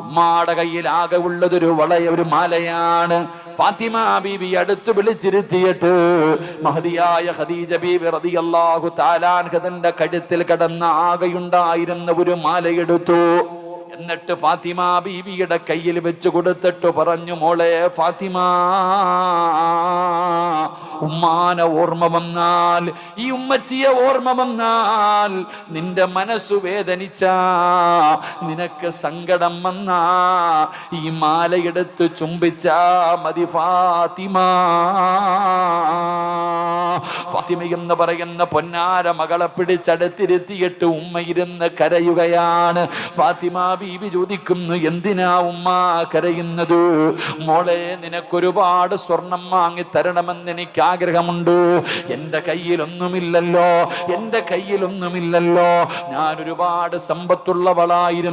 ഉമ്മാടെ കയ്യിൽ ആകെ ഉള്ളതൊരു ഒരു മാലയാണ്. ഫാത്തിമ ബീവി അടുത്ത് വിളിച്ചിരുത്തിയിട്ട് മഹദിയായ ഖദീജ ബീവി റളിയല്ലാഹു തആല അൻഹ തന്റെ കഴുത്തിൽ കിടന്ന ആകെയുണ്ടായിരുന്ന ഒരു മാലയെടുത്തു. എന്നിട്ട് ഫാത്തിമ ബീവിയുടെ കയ്യിൽ വെച്ച് കൊടുത്തിട്ട് പറഞ്ഞു, മോളെ ഫാത്തിമ, ഉമ്മാനെ ഓർമ്മ വന്നാൽ, ഈ ഉമ്മച്ചിയെ ഓർമ്മ വന്നാൽ, നിന്റെ മനസ്സു വേദനിച്ച, നിനക്ക് സങ്കടം വന്ന, ഈ മാലയെടുത്ത് ചുംബിച്ചാ മതി ഫാത്തിമ. ഫാത്തിമ എന്ന് പറയുന്ന പൊന്നാര മകളെ പിടിച്ചടുത്തിരുത്തിയിട്ട് ഉമ്മ ഇരുന്ന് കരയുകയാണ്. ഫാത്തിമ ബീവി ചോദിക്കുന്നു, എന്തിനാ ഉമ്മ കരയുന്നത്? മോളെ, നിനക്കൊരുപാട് സ്വർണം വാങ്ങി തരണമെന്ന് എനിക്ക് ആഗ്രഹമുണ്ട്. എൻ്റെ കയ്യിലൊന്നുമില്ലല്ലോ, എൻ്റെ കയ്യിലൊന്നുമില്ലല്ലോ. ഞാൻ ഒരുപാട് സമ്പത്തുള്ളവളായിരുന്നു.